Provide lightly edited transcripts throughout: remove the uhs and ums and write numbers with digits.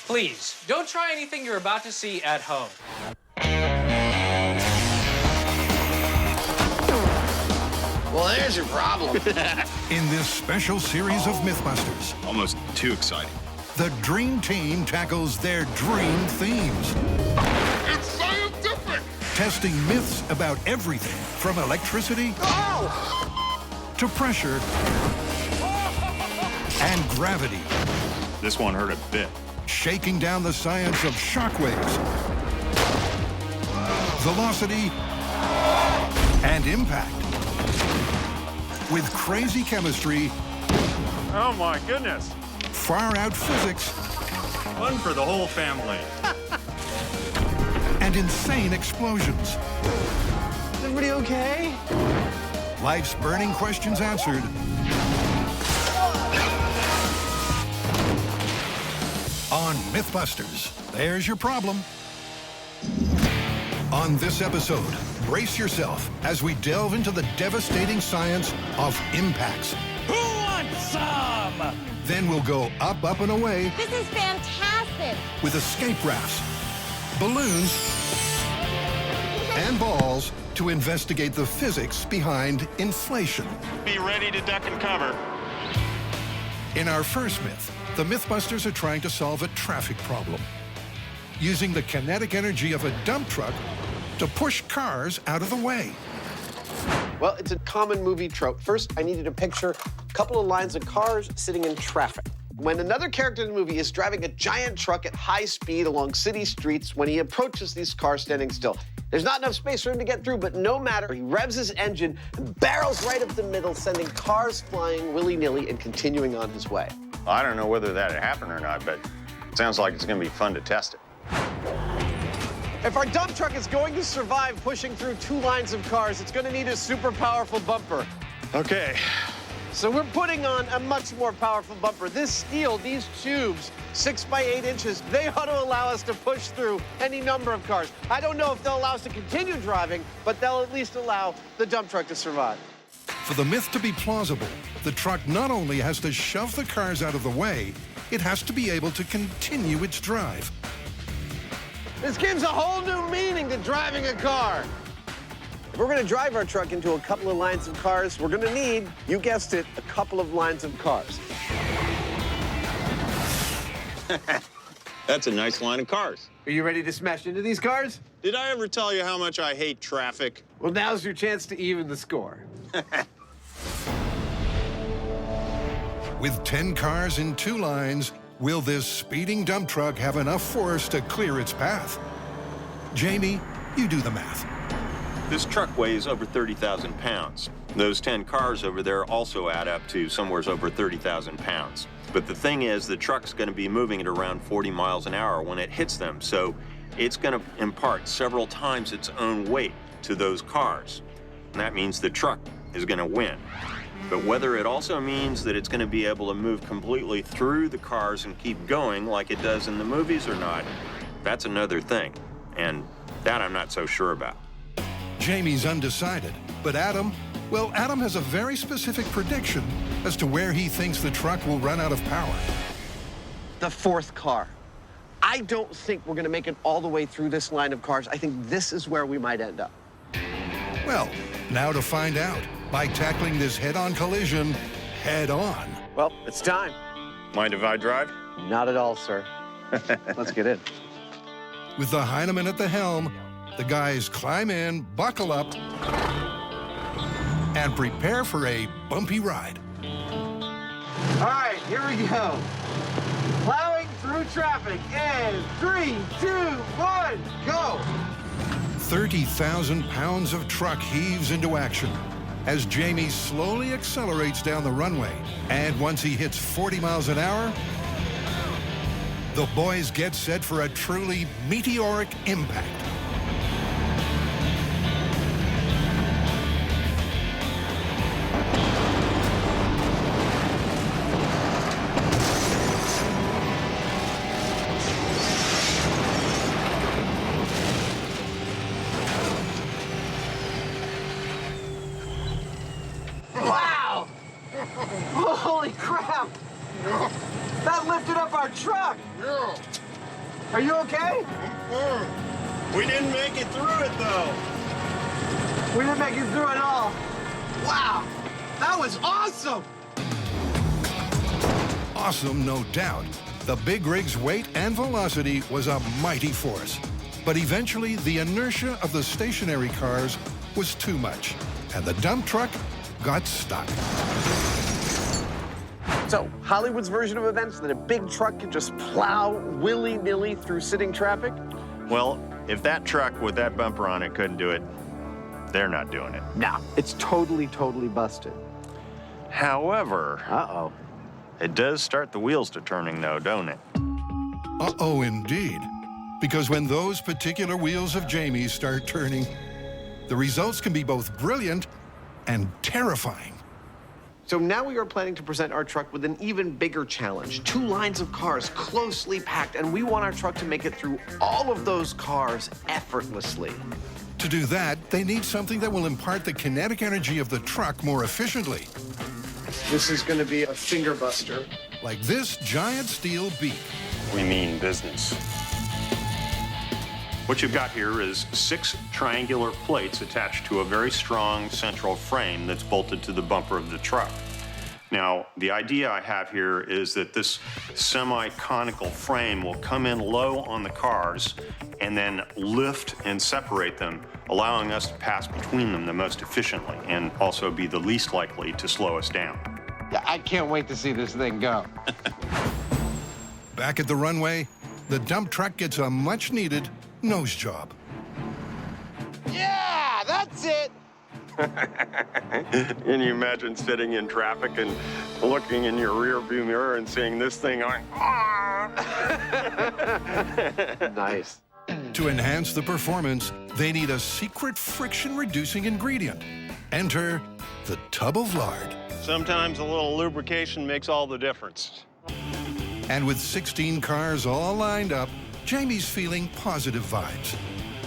Please, don't try anything you're about to see at home. Well, there's your problem. In this special series of MythBusters, Almost too exciting. the Dream Team tackles their dream themes. It's scientific! Testing myths about everything from electricity to pressure and gravity. This one hurt a bit. Shaking down the science of shockwaves, velocity, and impact. With crazy chemistry, Oh my goodness. far-out physics, Fun for the whole family. and insane explosions. Is everybody okay? Life's burning questions answered. On MythBusters, there's your problem. On this episode, brace yourself as we delve into the devastating science of impacts. Who wants some? Then we'll go up, up, and away This is fantastic. with escape rafts, balloons, and balls to investigate the physics behind inflation. Be ready to duck and cover. In our first myth, the MythBusters are trying to solve a traffic problem, using the kinetic energy of a dump truck to push cars out of the way. Well, it's a common movie trope. First, I needed to picture a couple of lines of cars sitting in traffic. When another character in the movie is driving a giant truck at high speed along city streets, when he approaches these cars standing still, there's not enough space for him to get through, but no matter, he revs his engine and barrels right up the middle, sending cars flying willy-nilly and continuing on his way. I don't know whether that'd happen or not, but it sounds like it's going to be fun to test it. If our dump truck is going to survive pushing through two lines of cars, it's going to need a super powerful bumper. Okay. So we're putting on a much more powerful bumper. This steel, these tubes, 6 by 8 inches, they ought to allow us to push through any number of cars. I don't know if they'll allow us to continue driving, but they'll at least allow the dump truck to survive. For the myth to be plausible, the truck not only has to shove the cars out of the way, it has to be able to continue its drive. This gives a whole new meaning to driving a car. If we're going to drive our truck into a couple of lines of cars, we're going to need, you guessed it, a couple of lines of cars. That's a nice line of cars. Are you ready to smash into these cars? Did I ever tell you how much I hate traffic? Well, now's your chance to even the score. With 10 cars in 2 lines, will this speeding dump truck have enough force to clear its path? Jamie, you do the math. This truck weighs over 30,000 pounds. Those 10 cars over there also add up to somewhere over 30,000 pounds. But the thing is, the truck's going to be moving at around 40 miles an hour when it hits them, so it's going to impart several times its own weight to those cars. And that means the truck is going to win. But whether it also means that it's going to be able to move completely through the cars and keep going like it does in the movies or not, that's another thing. And that I'm not so sure about. Jamie's undecided, but Adam has a very specific prediction as to where he thinks the truck will run out of power. The fourth car. I don't think we're going to make it all the way through this line of cars. I think this is where we might end up. Well, now to find out by tackling this head-on collision head-on. Well, it's time. Mind if I drive? Not at all, sir. Let's get in. With the Heineman at the helm, the guys climb in, buckle up, and prepare for a bumpy ride. All right, here we go. Plowing through traffic in 3, 2, 1, go. 30,000 pounds of truck heaves into action as Jamie slowly accelerates down the runway. And once he hits 40 miles an hour, the boys get set for a truly meteoric impact. Wow! Holy crap! That lifted up our truck! Are you okay? We didn't make it through it, though. We didn't make it through at all. Wow, that was awesome! Awesome, no doubt. The big rig's weight and velocity was a mighty force. But eventually, the inertia of the stationary cars was too much, and the dump truck got stuck. So, Hollywood's version of events that a big truck can just plow willy-nilly through sitting traffic? Well, if that truck with that bumper on it couldn't do it, they're not doing it. No, it's totally busted. However, Uh-oh. it does start the wheels to turning, though, don't it? Uh-oh, indeed. Because when those particular wheels of Jamie's start turning, the results can be both brilliant and terrifying. So now we are planning to present our truck with an even bigger challenge. 2 lines of cars closely packed, and we want our truck to make it through all of those cars effortlessly. To do that, they need something that will impart the kinetic energy of the truck more efficiently, This is going to be a finger buster. like this giant steel beak. We mean business. What you've got here is 6 triangular plates attached to a very strong central frame that's bolted to the bumper of the truck. Now, the idea I have here is that this semi-conical frame will come in low on the cars and then lift and separate them, allowing us to pass between them the most efficiently and also be the least likely to slow us down. Yeah, I can't wait to see this thing go. Back at the runway, the dump truck gets a much-needed nose job. Yeah, that's it! Can you imagine sitting in traffic and looking in your rear view mirror and seeing this thing going, ah! Nice. To enhance the performance, they need a secret friction-reducing ingredient. Enter the tub of lard. Sometimes a little lubrication makes all the difference. And with 16 cars all lined up, Jamie's feeling positive vibes.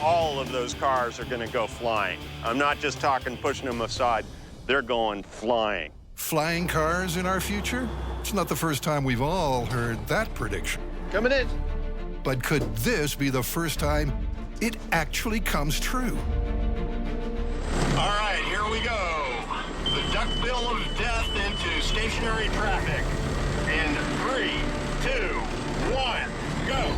All of those cars are going to go flying. I'm not just talking pushing them aside. They're going flying. Flying cars in our future? It's not the first time we've all heard that prediction. Coming in. But could this be the first time it actually comes true? All right, here we go. The duckbill of death into stationary traffic. In 3, 2, 1, go.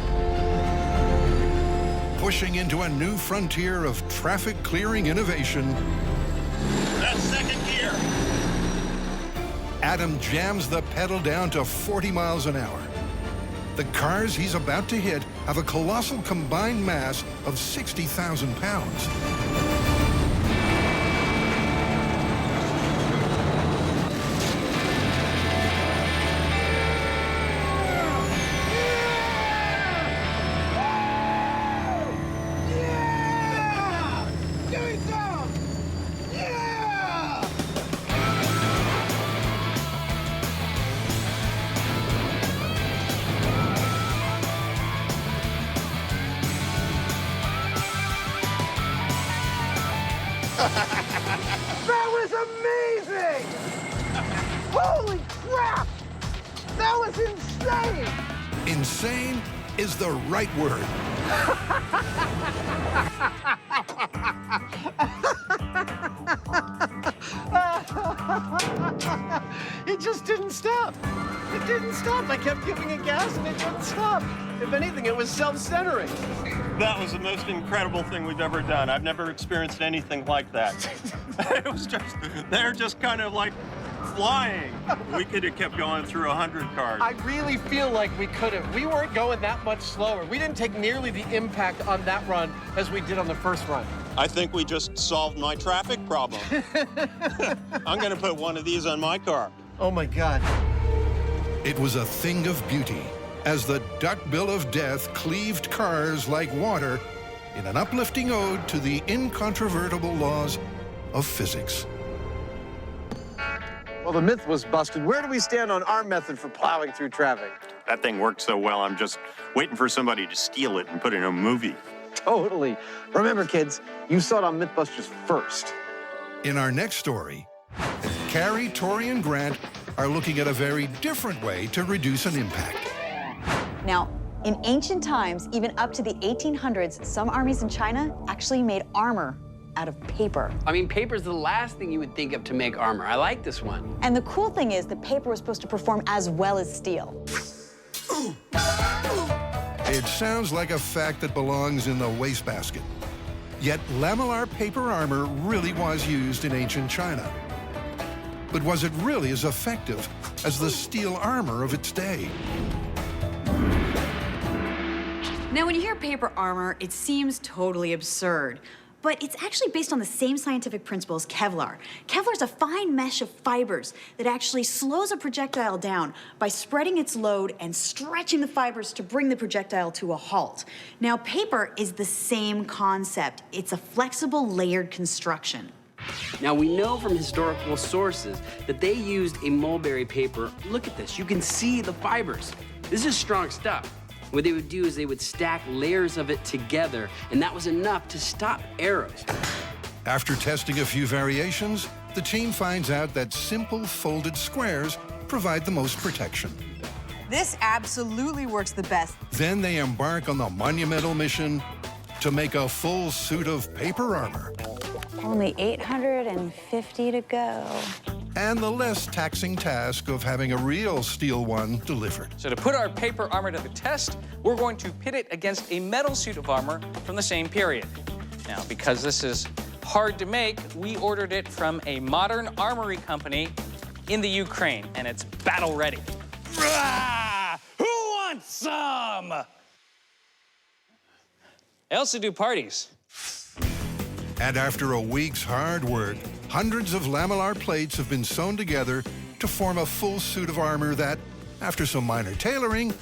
Pushing into a new frontier of traffic-clearing innovation, That's second gear. Adam jams the pedal down to 40 miles an hour. The cars he's about to hit have a colossal combined mass of 60,000 pounds. That was amazing! Holy crap! That was insane! Insane is the right word. It just didn't stop. It didn't stop. I kept giving it gas and it didn't stop. If anything, it was self-centering. That was the most incredible thing we've ever done. I've never experienced anything like that. They're just kind of like flying. We could have kept going through 100 cars. I really feel like we could have. We weren't going that much slower. We didn't take nearly the impact on that run as we did on the first run. I think we just solved my traffic problem. I'm gonna put one of these on my car. Oh my God. It was a thing of beauty as the duckbill of death cleaved cars like water in an uplifting ode to the incontrovertible laws of physics. Well, the myth was busted. Where do we stand on our method for plowing through traffic? That thing worked so well, I'm just waiting for somebody to steal it and put it in a movie. Totally. Remember, kids, you saw it on MythBusters first. In our next story, Carrie, Tori, and Grant are looking at a very different way to reduce an impact. Now, In ancient times, even up to the 1800s, some armies in China actually made armor out of paper. I mean, paper's the last thing you would think of to make armor. I like this one. And the cool thing is, the paper was supposed to perform as well as steel. It sounds like a fact that belongs in the wastebasket. Yet lamellar paper armor really was used in ancient China. But was it really as effective as the steel armor of its day? Now, when you hear paper armor, it seems totally absurd. But it's actually based on the same scientific principle as Kevlar. Kevlar is a fine mesh of fibers that actually slows a projectile down by spreading its load and stretching the fibers to bring the projectile to a halt. Now, paper is the same concept. It's a flexible, layered construction. Now, we know from historical sources that they used a mulberry paper. Look at this. You can see the fibers. This is strong stuff. What they would do is they would stack layers of it together, and that was enough to stop arrows. After testing a few variations, the team finds out that simple folded squares provide the most protection. This absolutely works the best. Then they embark on the monumental mission to make a full suit of paper armor. Only 850 to go. And the less taxing task of having a real steel one delivered. So to put our paper armor to the test, we're going to pit it against a metal suit of armor from the same period. Now, because this is hard to make, we ordered it from a modern armory company in the Ukraine, and it's battle ready. Rah! Who wants some? I also do parties. And after a week's hard work, hundreds of lamellar plates have been sewn together to form a full suit of armor that, after some minor tailoring,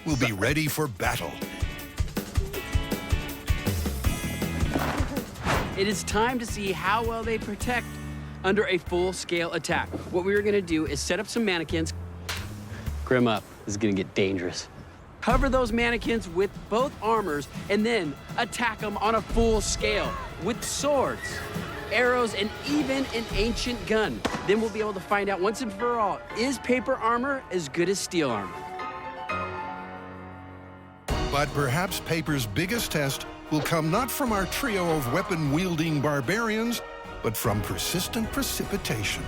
will be ready for battle. It is time to see how well they protect under a full-scale attack. What we are gonna do is set up some mannequins. Grim up, this is gonna get dangerous. Cover those mannequins with both armors and then attack them on a full scale with swords, arrows, and even an ancient gun. Then we'll be able to find out once and for all, is paper armor as good as steel armor? But perhaps paper's biggest test will come not from our trio of weapon-wielding barbarians, but from persistent precipitation.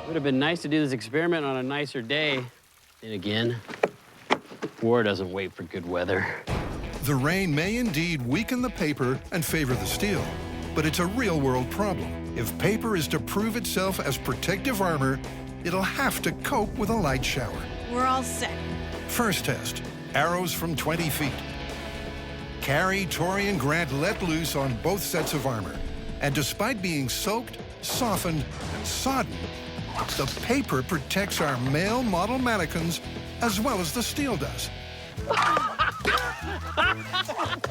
It would have been nice to do this experiment on a nicer day. Then again, war doesn't wait for good weather. The rain may indeed weaken the paper and favor the steel, but it's a real-world problem. If paper is to prove itself as protective armor, it'll have to cope with a light shower. We're all set. First test, arrows from 20 feet. Carrie, Tori, and Grant let loose on both sets of armor. And despite being soaked, softened, and sodden, the paper protects our male model mannequins as well as the steel does.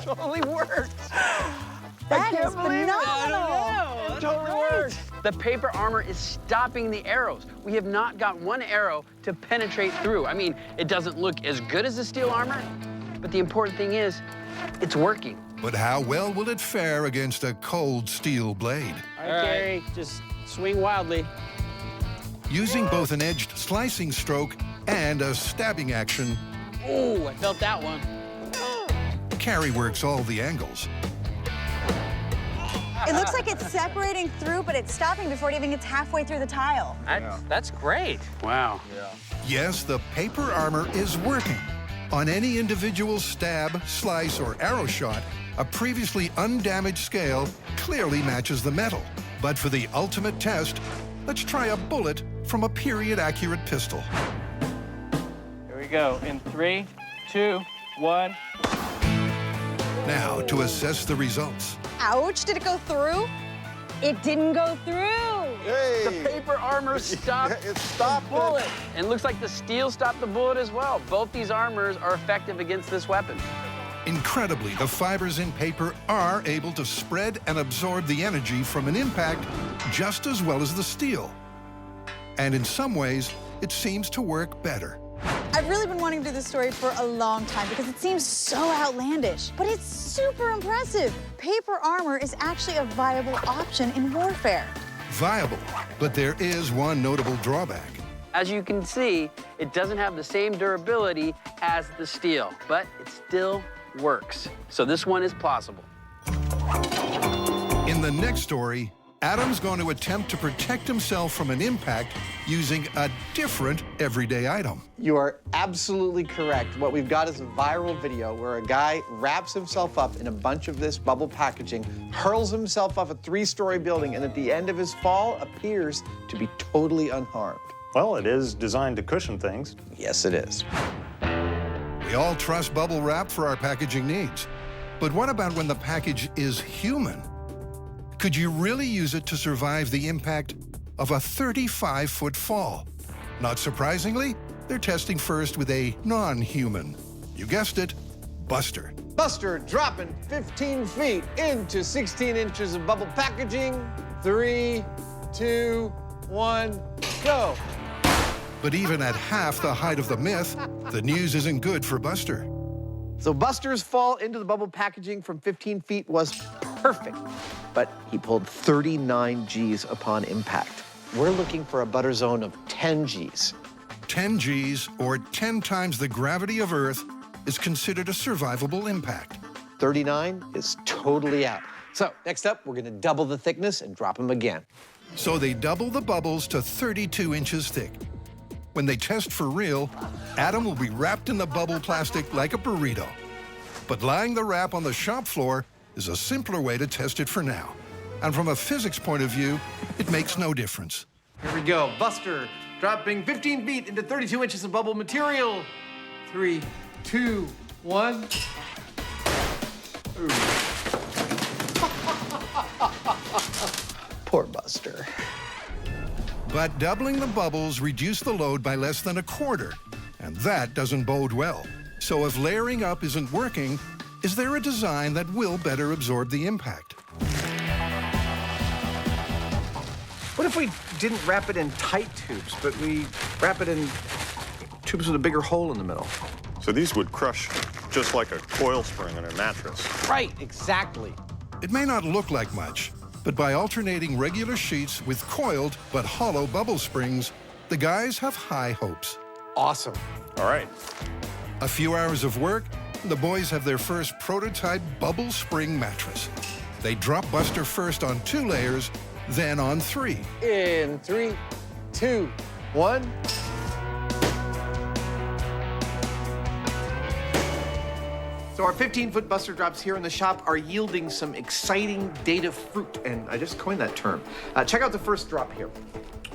Totally worked. That is phenomenal. It totally worked. The paper armor is stopping the arrows. We have not got one arrow to penetrate through. I mean, it doesn't look as good as the steel armor, but the important thing is, it's working. But how well will it fare against a cold steel blade? All right, Carrie, just swing wildly. Using both an edged slicing stroke and a stabbing action, Ooh, I felt that one. Carrie works all the angles. It looks like it's separating through, but it's stopping before it even gets halfway through the tile. That's great. Wow. Yes, the paper armor is working. On any individual stab, slice, or arrow shot, a previously undamaged scale clearly matches the metal. But for the ultimate test, let's try a bullet from a period-accurate pistol. Here we go. In 3, 2, 1. Now, to assess the results. Ouch, did it go through? It didn't go through. Hey. The paper armor stopped It stopped the bullet. And looks like the steel stopped the bullet as well. Both these armors are effective against this weapon. Incredibly, the fibers in paper are able to spread and absorb the energy from an impact just as well as the steel. And in some ways, it seems to work better. I've really been wanting to do this story for a long time because it seems so outlandish, but it's super impressive. Paper armor is actually a viable option in warfare. Viable, but there is one notable drawback. As you can see, it doesn't have the same durability as the steel, but it still works. So this one is plausible. In the next story, Adam's going to attempt to protect himself from an impact using a different everyday item. You are absolutely correct. What we've got is a viral video where a guy wraps himself up in a bunch of this bubble packaging, hurls himself off a 3-story building, and at the end of his fall appears to be totally unharmed. Well, it is designed to cushion things. Yes, it is. We all trust bubble wrap for our packaging needs. But what about when the package is human? Could you really use it to survive the impact of a 35-foot fall? Not surprisingly, they're testing first with a non-human. You guessed it, Buster. Buster dropping 15 feet into 16 inches of bubble packaging. 3, 2, 1, go. But even at half the height of the myth, the news isn't good for Buster. So Buster's fall into the bubble packaging from 15 feet was perfect, but he pulled 39 Gs upon impact. We're looking for a butter zone of 10 Gs. 10 Gs, or 10 times the gravity of Earth, is considered a survivable impact. 39 is totally out. So next up, we're gonna double the thickness and drop them again. So they double the bubbles to 32 inches thick. When they test for real, Adam will be wrapped in the bubble plastic like a burrito. But lying the wrap on the shop floor is a simpler way to test it for now. And from a physics point of view, it makes no difference. Here we go. Buster dropping 15 feet into 32 inches of bubble material. 3, 2, 1. Poor Buster. But doubling the bubbles reduced the load by less than a quarter, and that doesn't bode well. So if layering up isn't working, is there a design that will better absorb the impact? What if we didn't wrap it in tight tubes, but we wrap it in tubes with a bigger hole in the middle? So these would crush just like a coil spring on a mattress. Right, exactly. It may not look like much, but by alternating regular sheets with coiled but hollow bubble springs, the guys have high hopes. Awesome. All right. A few hours of work, the boys have their first prototype bubble spring mattress. They drop Buster first on 2 layers, then on 3. In 3, 2, 1. So our 15-foot Buster drops here in the shop are yielding some exciting data fruit, and I just coined that term. Check out the first drop here.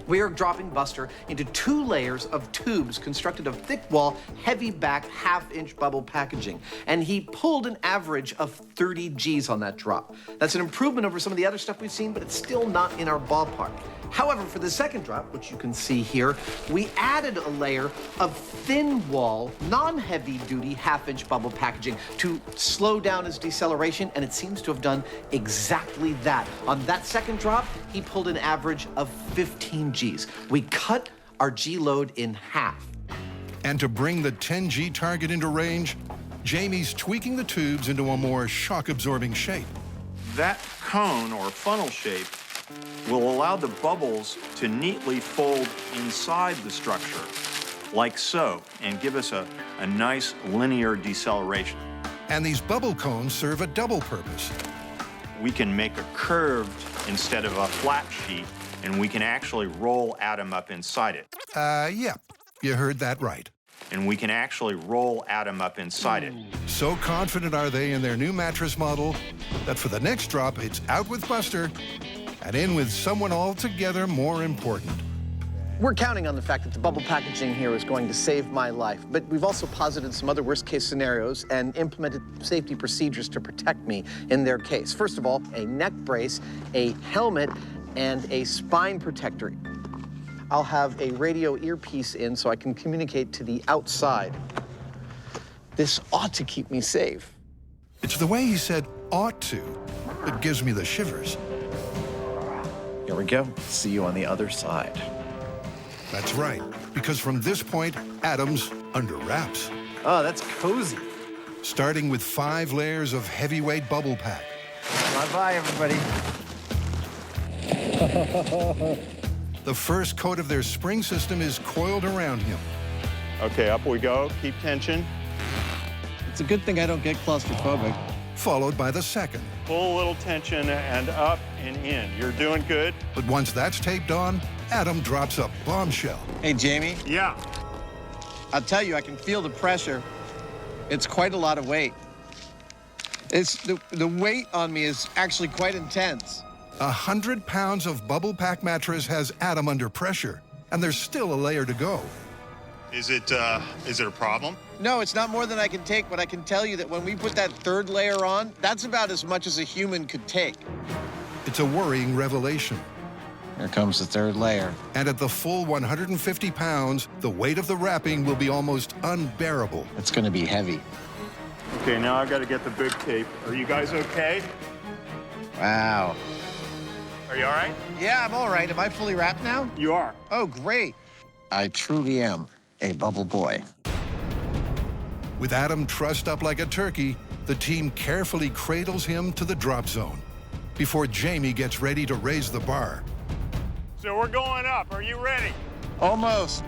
We are dropping Buster into 2 layers of tubes constructed of thick-wall, heavy-back, half-inch bubble packaging, and he pulled an average of 30 Gs on that drop. That's an improvement over some of the other stuff we've seen, but it's still not in our ballpark. However, for the second drop, which you can see here, we added a layer of thin-wall, non-heavy-duty half-inch bubble packaging to slow down his deceleration, and it seems to have done exactly that. On that second drop, he pulled an average of 15 Gs. We cut our G load in half. And to bring the 10 G target into range, Jamie's tweaking the tubes into a more shock-absorbing shape. That cone or funnel shape will allow the bubbles to neatly fold inside the structure, like so, and give us a nice linear deceleration. And these bubble cones serve a double purpose. We can make a curved instead of a flat sheet, and we can actually roll Adam up inside it. Yeah, you heard that right. And we can actually roll Adam up inside it. So confident are they in their new mattress model that for the next drop, it's out with Buster and in with someone altogether more important. We're counting on the fact that the bubble packaging here is going to save my life, but we've also posited some other worst-case scenarios and implemented safety procedures to protect me in their case. First of all, a neck brace, a helmet, and a spine protector. I'll have a radio earpiece in so I can communicate to the outside. This ought to keep me safe. It's the way he said ought to that gives me the shivers. Here we go. See you on the other side. That's right, because from this point, Adam's under wraps. Oh, that's cozy. Starting with 5 layers of heavyweight bubble pack. Bye-bye, everybody. The first coat of their spring system is coiled around him. Okay, up we go. Keep tension. It's a good thing I don't get claustrophobic. Followed by the second. Pull a little tension and up and in. You're doing good. But once that's taped on, Adam drops a bombshell. Hey, Jamie. Yeah. I'll tell you, I can feel the pressure. It's quite a lot of weight. It's the weight on me is actually quite intense. 100 pounds of bubble pack mattress has Adam under pressure, and there's still a layer to go. Is it a problem? No, it's not more than I can take, but I can tell you that when we put that third layer on, that's about as much as a human could take. It's a worrying revelation. Here comes the third layer. And at the full 150 pounds, the weight of the wrapping will be almost unbearable. It's gonna be heavy. Okay, now I've got to get the big tape. Are you guys okay? Wow. Are you all right? Yeah, I'm all right. Am I fully wrapped now? You are. Oh, great. I truly am a bubble boy. With Adam trussed up like a turkey, the team carefully cradles him to the drop zone before Jamie gets ready to raise the bar. So we're going up. Are you ready? Almost.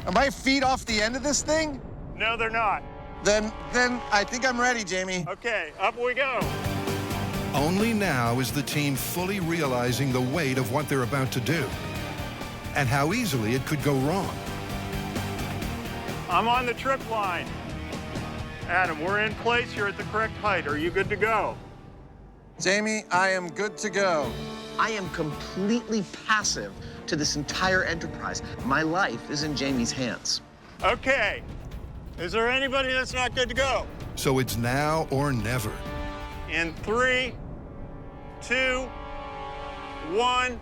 Are my feet off the end of this thing? No, they're not. Then I think I'm ready, Jamie. Okay, up we go. Only now is the team fully realizing the weight of what they're about to do and how easily it could go wrong. I'm on the trip line. Adam, we're in place. You're at the correct height. Are you good to go? Jamie, I am good to go. I am completely passive to this entire enterprise. My life is in Jamie's hands. Okay. Is there anybody that's not good to go? So it's now or never. In 3, 2, 1.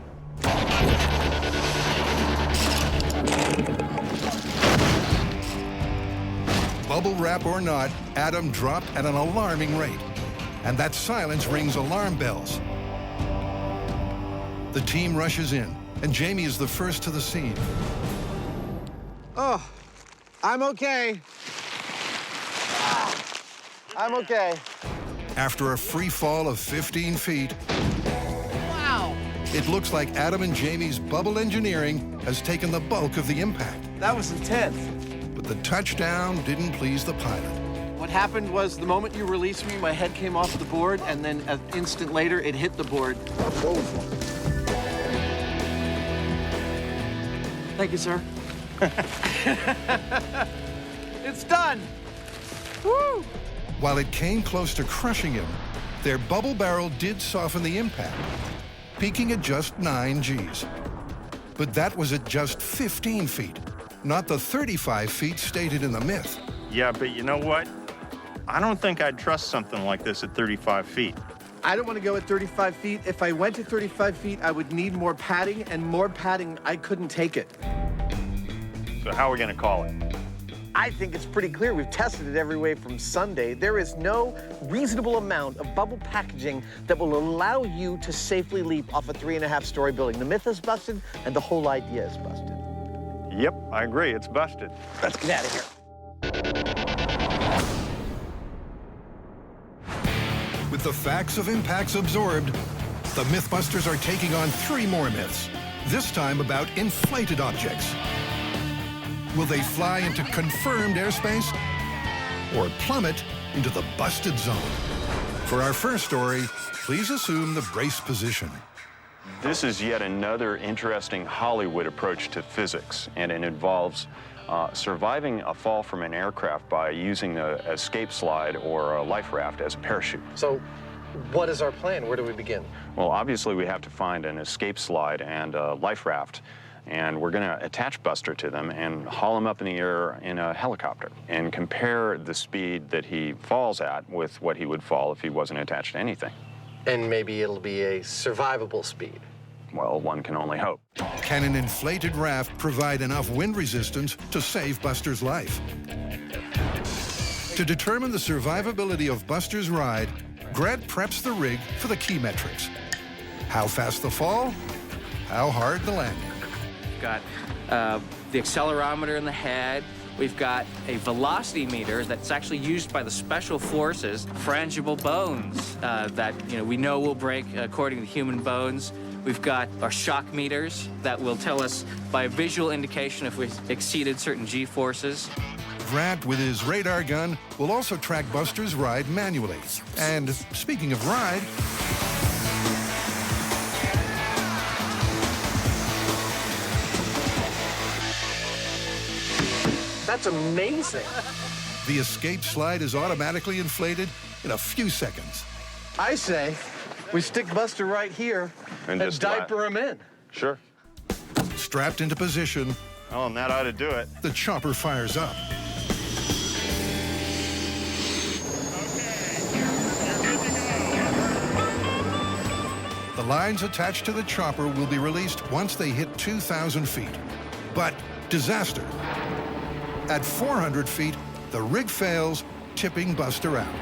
Bubble wrap or not, Adam dropped at an alarming rate. And that silence rings alarm bells. The team rushes in, and Jamie is the first to the scene. Oh, I'm okay. I'm okay. After a free fall of 15 feet, Wow. it looks like Adam and Jamie's bubble engineering has taken the bulk of the impact. That was intense. But the touchdown didn't please the pilot. What happened was the moment you released me, my head came off the board, and then an instant later, it hit the board. Thank you, sir. It's done. Woo! While it came close to crushing him, their bubble barrel did soften the impact, peaking at just 9 Gs. But that was at just 15 feet, not the 35 feet stated in the myth. Yeah, but you know what? I don't think I'd trust something like this at 35 feet. I don't want to go at 35 feet. If I went to 35 feet, I would need more padding, and more padding, I couldn't take it. So how are we going to call it? I think it's pretty clear. We've tested it every way from Sunday. There is no reasonable amount of bubble packaging that will allow you to safely leap off a 3.5-story building. The myth is busted, and the whole idea is busted. Yep, I agree. It's busted. Let's get out of here. With the facts of impacts absorbed, the MythBusters are taking on 3 more myths, this time about inflated objects. Will they fly into confirmed airspace or plummet into the busted zone? For our first story, please assume the brace position. This is yet another interesting Hollywood approach to physics, and it involves surviving a fall from an aircraft by using an escape slide or a life raft as a parachute. So, what is our plan? Where do we begin? Well, obviously we have to find an escape slide and a life raft, and we're going to attach Buster to them and haul him up in the air in a helicopter and compare the speed that he falls at with what he would fall if he wasn't attached to anything. And maybe it'll be a survivable speed. Well, one can only hope. Can an inflated raft provide enough wind resistance to save Buster's life? To determine the survivability of Buster's ride, Grant preps the rig for the key metrics. How fast the fall, how hard the landing. We've got the accelerometer in the head. We've got a velocity meter that's actually used by the special forces, frangible bones that we know will break according to human bones. We've got our shock meters that will tell us by visual indication if we've exceeded certain G-forces. Grant, with his radar gun, will also track Buster's ride manually. And speaking of ride, That's amazing. the escape slide is automatically inflated in a few seconds. I say we stick Buster right here And and just diaper him in. Sure. Strapped into position, Oh, and that ought to do it. the chopper fires up. The lines attached to the chopper will be released once they hit 2,000 feet. But disaster. At 400 feet, the rig fails, tipping Buster out.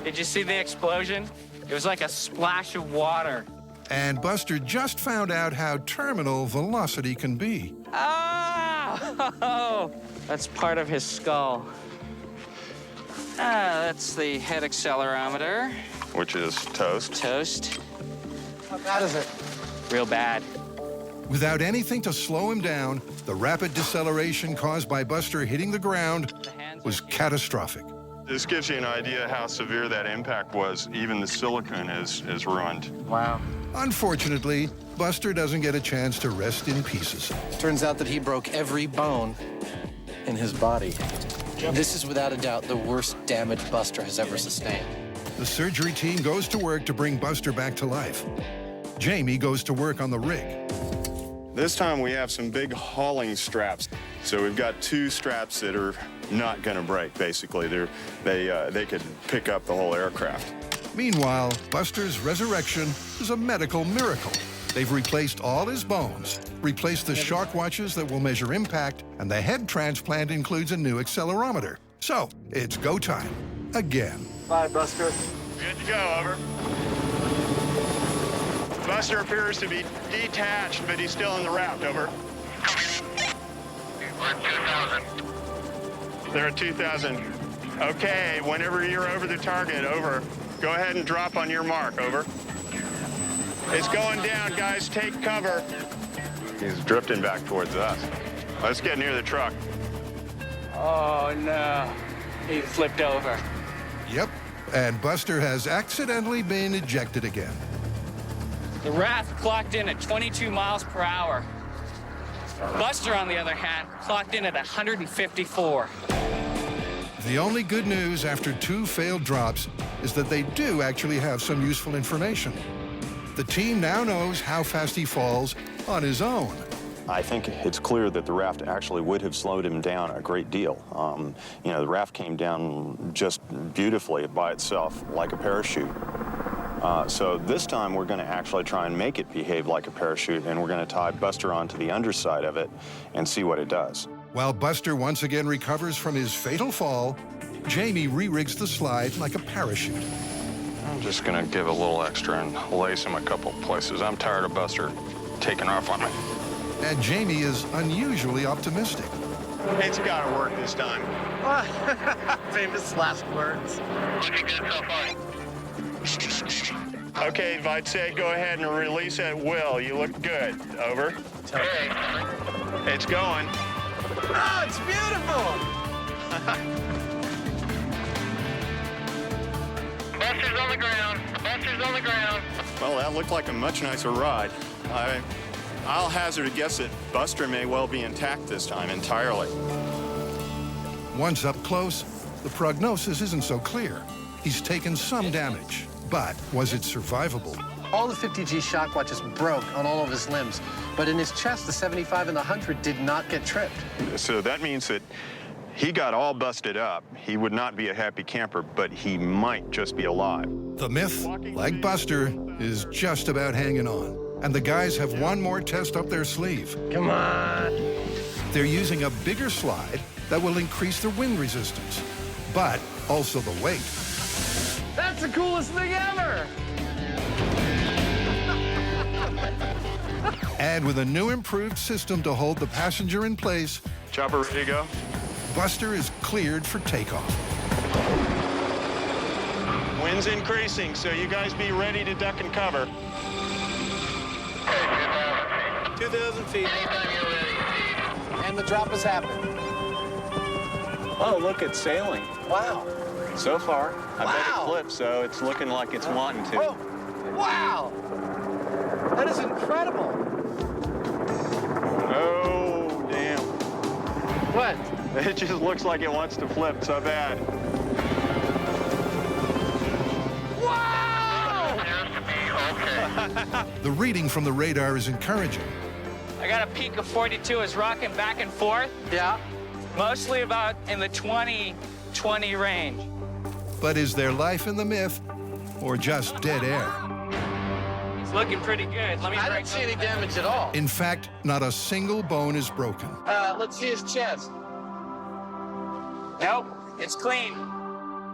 Did you see the explosion? It was like a splash of water. And Buster just found out how terminal velocity can be. Oh! That's part of his skull. That's the head accelerometer. Which is toast. Toast. How bad is it? Real bad. Without anything to slow him down, the rapid deceleration caused by Buster hitting the ground was catastrophic. This gives you an idea how severe that impact was. Even the silicone is ruined. Wow. Unfortunately, Buster doesn't get a chance to rest in pieces. Turns out that he broke every bone in his body. This is without a doubt the worst damage Buster has ever sustained. The surgery team goes to work to bring Buster back to life. Jamie goes to work on the rig. This time we have some big hauling straps. So we've got two straps that are not going to break, basically. They could pick up the whole aircraft. Meanwhile, Buster's resurrection is a medical miracle. They've replaced all his bones, replaced the shock watches that will measure impact, and the head transplant includes a new accelerometer. So, it's go time. Again. Bye, Buster. Good to go, over. Buster appears to be detached, but he's still in the raft, over. We're at 2,000. They're at 2,000. Okay, whenever you're over the target, over. Go ahead and drop on your mark, over. It's going down, guys, take cover. He's drifting back towards us. Let's get near the truck. Oh, no. He flipped over. Yep, and Buster has accidentally been ejected again. The Raft clocked in at 22 miles per hour. Buster, on the other hand, clocked in at 154. The only good news after two failed drops is that they do actually have some useful information. The team now knows how fast he falls on his own. I think it's clear that the raft actually would have slowed him down a great deal. You know, the raft came down just beautifully by itself, like a parachute. So this time we're going to actually try and make it behave like a parachute, and we're going to tie Buster onto the underside of it and see what it does. While Buster once again recovers from his fatal fall, Jamie re-rigs the slide like a parachute. I'm just gonna give a little extra and lace him a couple places. I'm tired of Buster taking off on me. And Jamie is unusually optimistic. It's gotta work this time. Famous last words. Looking good so far. Okay, if I'd say go ahead and release at will. You look good. Over. Okay. It's going. Oh, it's beautiful! Buster's on the ground. Buster's on the ground. Well, that looked like a much nicer ride. I'll hazard a guess that Buster may well be intact this time entirely. Once up close, the prognosis isn't so clear. He's taken some damage, but was it survivable? All the 50G shock watches broke on all of his limbs, but in his chest, the 75 and the 100 did not get tripped. So that means that he got all busted up. He would not be a happy camper, but he might just be alive. The myth, like Buster, is just about hanging on. And the guys have one more test up their sleeve. Come on. They're using a bigger slide that will increase the wind resistance, but also the weight. That's the coolest thing ever! And with a new improved system to hold the passenger in place, Chopper ready to go? Buster is cleared for takeoff. Wind Wind's increasing, so you guys be ready to duck and cover. 2,000 feet. Anytime you're ready. And the drop has happened. Oh, look, it's sailing. Wow. So far. I bet Wow. it flips, so it's looking like it's wanting to. Oh, wow. That is incredible. Oh, damn. What? It just looks like it wants to flip so bad. The reading from the radar is encouraging. I got a peak of 42. It's rocking back and forth. Yeah. Mostly about in the 20 range. But is there life in the myth or just dead air? It's looking pretty good. Let me I break don't see any damage at all. In fact, not a single bone is broken. Let's see his chest. Nope, it's clean.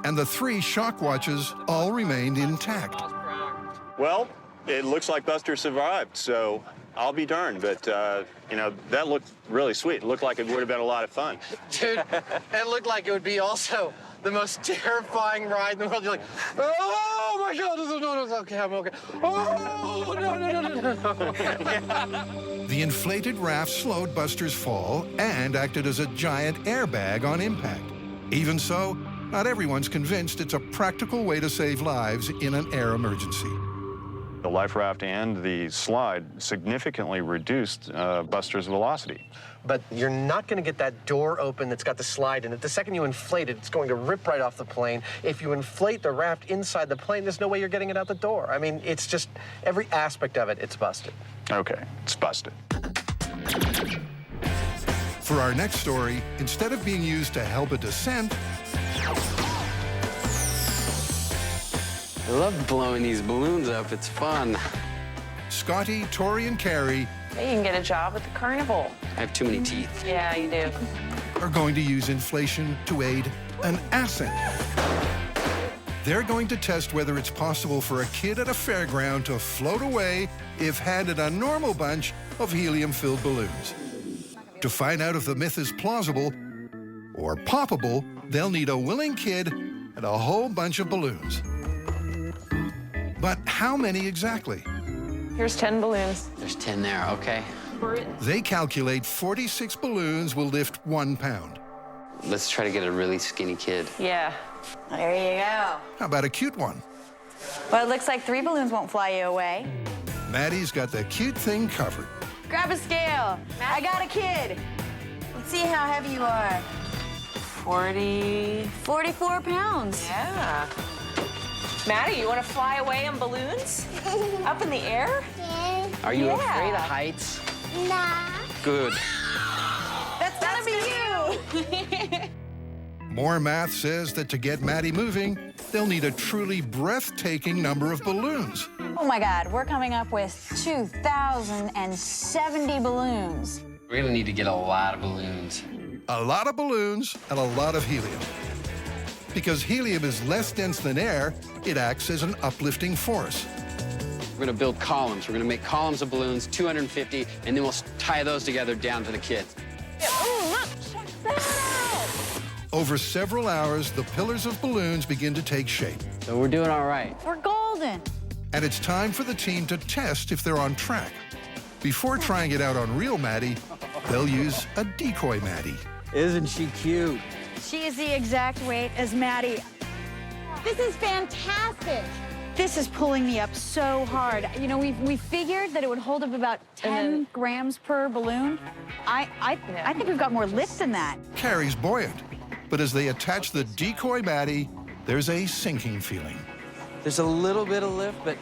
And the 3 shock watches all remained intact. Well, it looks like Buster survived, so I'll be darned. But, you know, that looked really sweet. It looked like it would have been a lot of fun. Dude, it looked like it would be also the most terrifying ride in the world. You're like, oh my God, no, okay, I'm okay. Oh, no. The inflated raft slowed Buster's fall and acted as a giant airbag on impact. Even so, not everyone's convinced it's a practical way to save lives in an air emergency. The life raft and the slide significantly reduced Buster's velocity. But you're not going to get that door open that's got the slide in it. The second you inflate it, it's going to rip right off the plane. If you inflate the raft inside the plane, there's no way you're getting it out the door. I mean, it's just every aspect of it, it's busted. Okay, it's busted. For our next story, instead of being used to help a descent, I love blowing these balloons up. It's fun. Scotty, Tori, and Carrie Hey, you can get a job at the carnival. I have too many teeth. Yeah, you do. are going to use inflation to aid an ascent. They're going to test whether it's possible for a kid at a fairground to float away if handed a normal bunch of helium-filled balloons. To find out if the myth is plausible or poppable, they'll need a willing kid and a whole bunch of balloons. But how many exactly? Here's 10 balloons. There's 10 there, okay. They calculate 46 balloons will lift 1 pound. Let's try to get a really skinny kid. Yeah. There you go. How about a cute one? Well, it looks like 3 balloons won't fly you away. Maddie's got the cute thing covered. Grab a scale. I got a kid. Let's see how heavy you are. 44 pounds. Yeah. Maddie, you want to fly away in balloons? Up in the air? Are you Yeah. afraid of heights? Nah. Good. That's gonna be you. More math says that to get Maddie moving, they'll need a truly breathtaking number of balloons. Oh my God, we're coming up with 2,070 balloons. We're gonna need to get a lot of balloons. A lot of balloons and a lot of helium. Because helium is less dense than air, it acts as an uplifting force. We're gonna build columns. We're gonna make columns of balloons, 250, and then we'll tie those together down to the kids. Check that out. Over several hours, the pillars of balloons begin to take shape. So we're doing all right. We're golden. And it's time for the team to test if they're on track. Before trying it out on real Maddie, they'll use a decoy Maddie. Isn't she cute? She is the exact weight as Maddie. This is fantastic. This is pulling me up so hard. You know, we figured that it would hold up about 10 grams per balloon. I think we've got more lift than that. Carrie's buoyant, but as they attach the decoy Maddie, there's a sinking feeling. There's a little bit of lift, but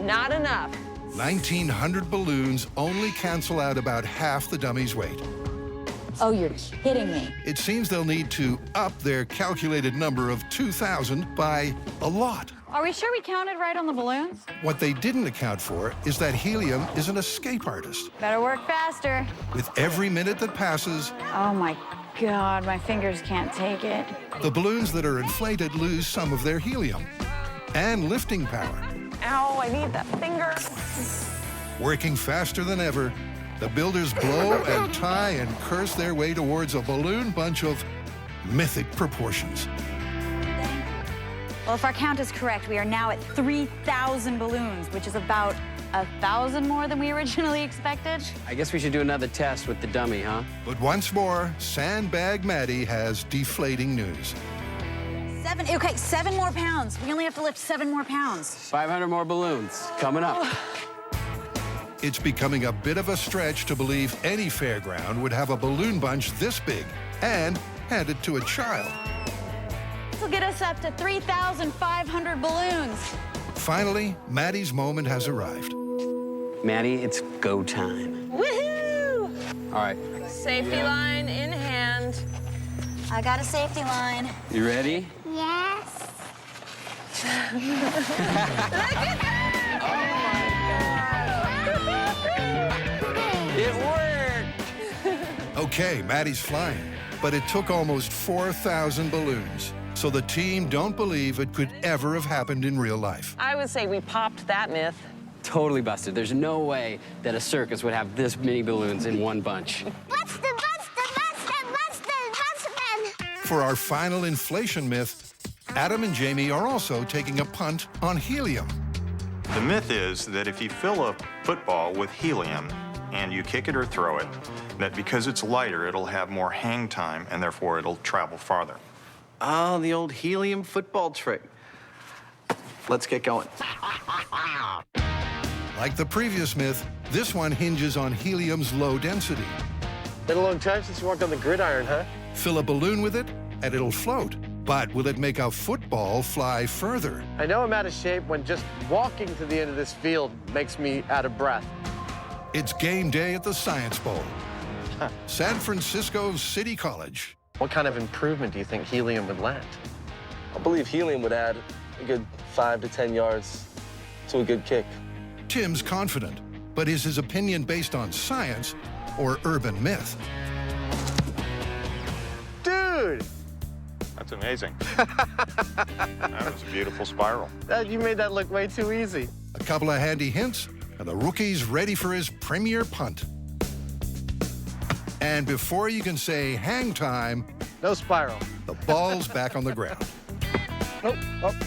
Not enough. 1,900 balloons only cancel out about half the dummy's weight. Oh, you're kidding me. It seems they'll need to up their calculated number of 2,000 by a lot. Are we sure we counted right on the balloons? What they didn't account for is that helium is an escape artist. Better work faster. With every minute that passes, Oh my God, my fingers can't take it. the balloons that are inflated lose some of their helium and lifting power. Ow, I need that finger. Working faster than ever, the builders blow and tie and curse their way towards a balloon bunch of mythic proportions. Well, if our count is correct, we are now at 3,000 balloons, which is about 1,000 more than we originally expected. I guess we should do another test with the dummy, huh? But once more, Sandbag Maddie has deflating news. 7 more pounds. We only have to lift 7 more pounds. 500 more balloons coming up. It's becoming a bit of a stretch to believe any fairground would have a balloon bunch this big and hand it to a child. This will get us up to 3,500 balloons. Finally, Maddie's moment has arrived. Maddie, it's go time. Woohoo! All right. Safety line in hand. I got a safety line. You ready? Yes. Look at that! It worked! Okay, Maddie's flying, but it took almost 4,000 balloons. So the team don't believe it could ever have happened in real life. I would say we popped that myth. Totally busted. There's no way that a circus would have this many balloons in one bunch. Busted, busted, busted, busted, busted. For our final inflation myth, Adam and Jamie are also taking a punt on helium. The myth is that if you fill a football with helium and you kick it or throw it, that because it's lighter, it'll have more hang time and therefore it'll travel farther. Oh, the old helium football trick. Let's get going. Like the previous myth, this one hinges on helium's low density. Been a long time since you walked on the gridiron, huh? Fill a balloon with it, and it'll float. But will it make a football fly further? I know I'm out of shape when just walking to the end of this field makes me out of breath. It's game day at the Science Bowl. San Francisco City College. What kind of improvement do you think helium would land? I believe helium would add a good 5 to 10 yards to a good kick. Tim's confident, but is his opinion based on science or urban myth? Dude! That's amazing. That was a beautiful spiral. You made that look way too easy. A couple of handy hints, and the rookie's ready for his premier punt. And before you can say hang time, no spiral. The ball's back on the ground. Oh,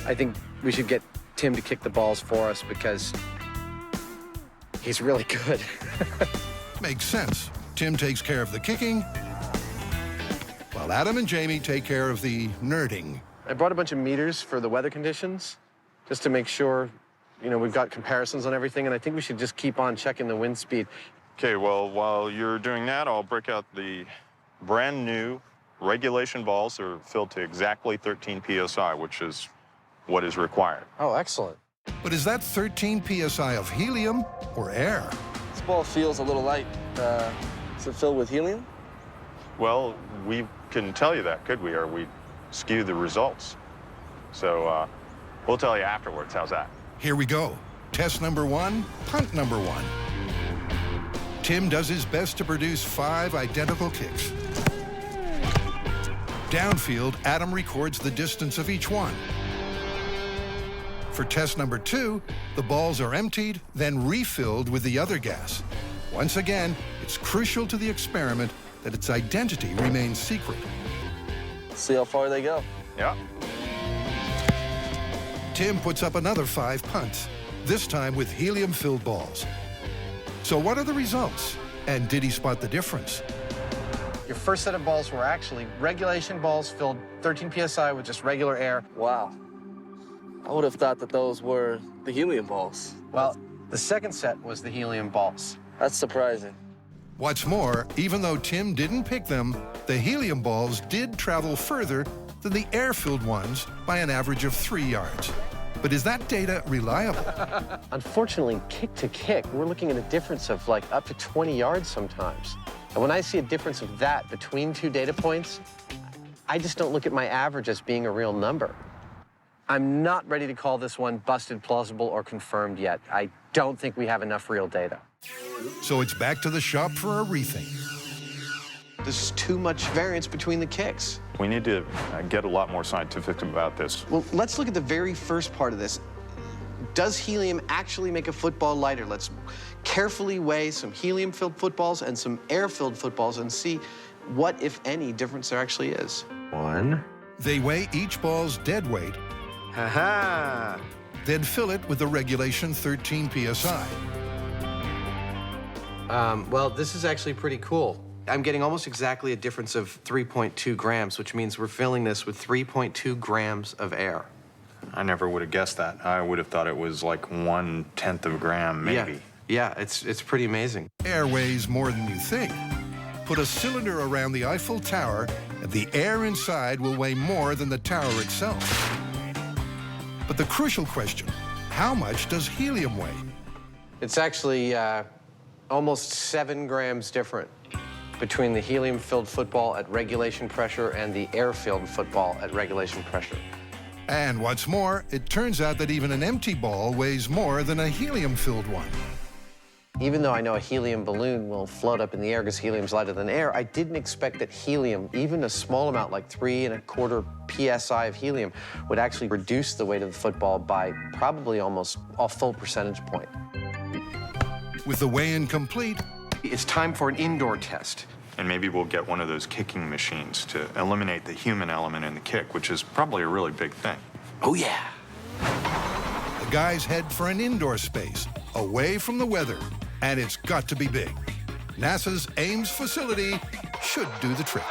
I think we should get Tim to kick the balls for us because he's really good. Makes sense. Tim takes care of the kicking, while Adam and Jamie take care of the nerding. I brought a bunch of meters for the weather conditions just to make sure, we've got comparisons on everything, and I think we should just keep on checking the wind speed. Okay, well, while you're doing that, I'll break out the brand new regulation balls. They're filled to exactly 13 PSI, which is what is required. Oh, excellent. But is that 13 PSI of helium or air? This ball feels a little light. Is it filled with helium? Well, we couldn't tell you that, could we? Or we'd skew the results. So we'll tell you afterwards. How's that? Here we go. Test number 1, punt number 1. Tim does his best to produce 5 identical kicks. Downfield, Adam records the distance of each one. For test number 2, the balls are emptied, then refilled with the other gas. Once again, it's crucial to the experiment that its identity remains secret. See how far they go. Yeah. Tim puts up another 5 punts, this time with helium-filled balls. So what are the results? And did he spot the difference? Your first set of balls were actually regulation balls filled 13 PSI with just regular air. Wow. I would have thought that those were the helium balls. Well, the second set was the helium balls. That's surprising. What's more, even though Tim didn't pick them, the helium balls did travel further than the air-filled ones by an average of 3 yards. But is that data reliable? Unfortunately, kick to kick, we're looking at a difference of like up to 20 yards sometimes. And when I see a difference of that between 2 data points, I just don't look at my average as being a real number. I'm not ready to call this one busted, plausible, or confirmed yet. I don't think we have enough real data. So it's back to the shop for a rethink. There's too much variance between the kicks. We need to get a lot more scientific about this. Well, let's look at the very first part of this. Does helium actually make a football lighter? Let's carefully weigh some helium-filled footballs and some air-filled footballs and see what, if any, difference there actually is. 1. They weigh each ball's dead weight Aha! Then fill it with the regulation 13 psi. Well, this is actually pretty cool. I'm getting almost exactly a difference of 3.2 grams, which means we're filling this with 3.2 grams of air. I never would have guessed that. I would have thought it was like 1/10 of a gram, maybe. Yeah, it's pretty amazing. Air weighs more than you think. Put a cylinder around the Eiffel Tower, and the air inside will weigh more than the tower itself. But the crucial question, how much does helium weigh? It's actually almost 7 grams different between the helium-filled football at regulation pressure and the air-filled football at regulation pressure. And what's more, it turns out that even an empty ball weighs more than a helium-filled one. Even though I know a helium balloon will float up in the air because helium's lighter than air, I didn't expect that helium, even a small amount like 3.25 psi of helium, would actually reduce the weight of the football by probably almost a full percentage point. With the weigh-in complete, it's time for an indoor test. And maybe we'll get one of those kicking machines to eliminate the human element in the kick, which is probably a really big thing. Oh, yeah. The guys head for an indoor space, away from the weather, and it's got to be big. NASA's Ames facility should do the trick.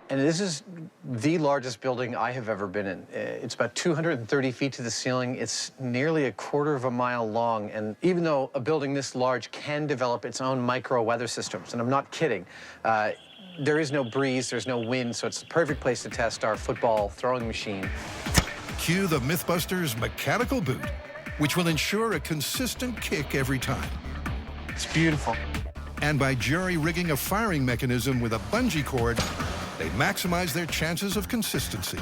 And this is the largest building I have ever been in. It's about 230 feet to the ceiling. It's nearly 1/4 mile long. And even though a building this large can develop its own micro weather systems, and I'm not kidding, there is no breeze, there's no wind, so it's the perfect place to test our football throwing machine. Cue the MythBusters mechanical boot, which will ensure a consistent kick every time. It's beautiful. And by jury-rigging a firing mechanism with a bungee cord, they maximize their chances of consistency.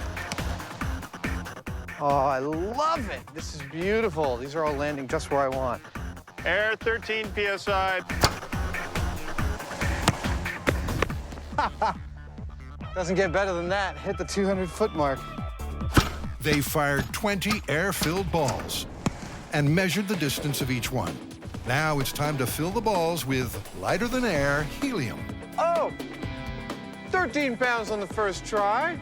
Oh, I love it. This is beautiful. These are all landing just where I want. Air 13 psi. Doesn't get better than that. Hit the 200-foot mark. They fired 20 air-filled balls and measured the distance of each one. Now it's time to fill the balls with lighter-than-air helium. Oh! 13 pounds on the first try.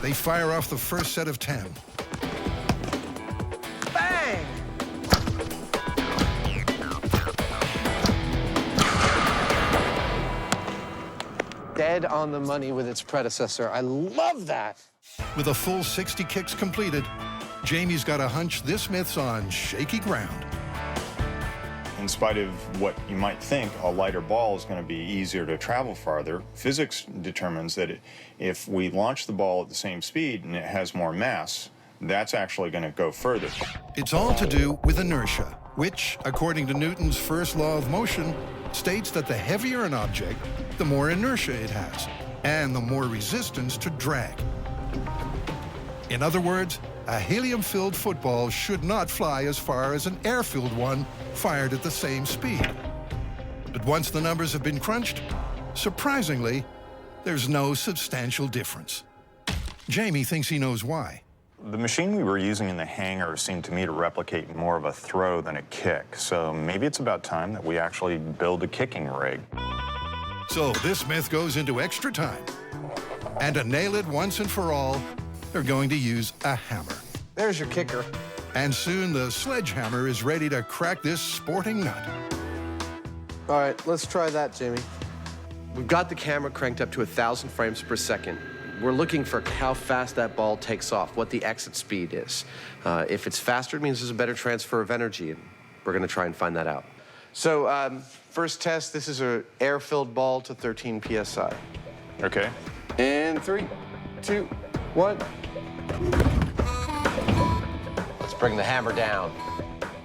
They fire off the first set of 10. Bang! Dead on the money with its predecessor. I love that. With a full 60 kicks completed, Jamie's got a hunch this myth's on shaky ground. In spite of what you might think, a lighter ball is going to be easier to travel farther. Physics determines that if we launch the ball at the same speed and it has more mass, that's actually going to go further. It's all to do with inertia, which, according to Newton's first law of motion, states that the heavier an object, the more inertia it has, and the more resistance to drag. In other words, a helium-filled football should not fly as far as an air-filled one fired at the same speed. But once the numbers have been crunched, surprisingly, there's no substantial difference. Jamie thinks he knows why. The machine we were using in the hangar seemed to me to replicate more of a throw than a kick, so maybe it's about time that we actually build a kicking rig. So this myth goes into extra time. And to nail it once and for all, they're going to use a hammer. There's your kicker. And soon the sledgehammer is ready to crack this sporting nut. All right, let's try that, Jamie. We've got the camera cranked up to 1,000 frames per second. We're looking for how fast that ball takes off, what the exit speed is. If it's faster, it means there's a better transfer of energy, and we're gonna try and find that out. So, first test, this is an air-filled ball to 13 psi. Okay. And 3, 2, 1. Let's bring the hammer down.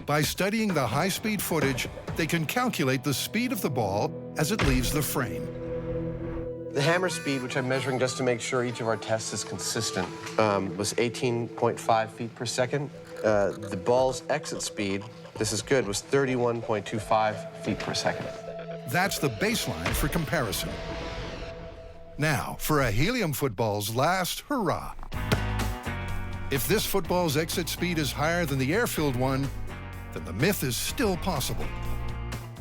By studying the high-speed footage, they can calculate the speed of the ball as it leaves the frame. The hammer speed, which I'm measuring just to make sure each of our tests is consistent, was 18.5 feet per second. The ball's exit speed, this is good, was 31.25 feet per second. That's the baseline for comparison. Now, for a helium football's last hurrah. If this football's exit speed is higher than the air-filled one, then the myth is still possible.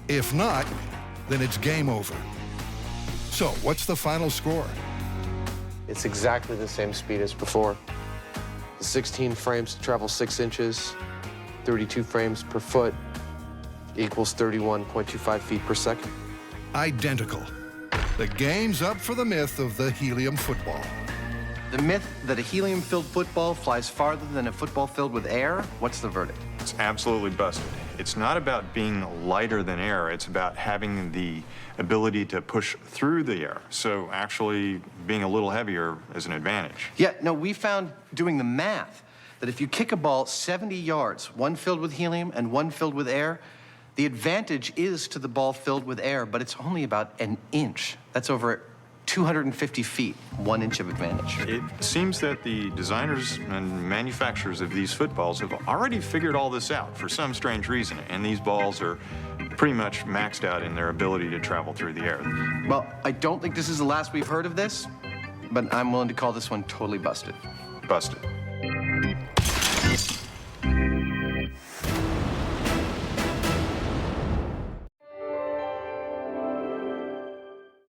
If not, then it's game over. So, what's the final score? It's exactly the same speed as before. The 16 frames travel 6 inches, 32 frames per foot equals 31.25 feet per second. Identical. The game's up for the myth of the helium football. The myth that a helium-filled football flies farther than a football filled with air, what's the verdict? It's absolutely busted. It's not about being lighter than air, it's about having the ability to push through the air. So actually being a little heavier is an advantage. Yeah, no, we found doing the math that if you kick a ball 70 yards, one filled with helium and one filled with air, the advantage is to the ball filled with air, but it's only about an inch. That's over 250 feet, 1 inch of advantage. It seems that the designers and manufacturers of these footballs have already figured all this out for some strange reason, and these balls are pretty much maxed out in their ability to travel through the air. Well, I don't think this is the last we've heard of this, but I'm willing to call this one totally busted. Busted.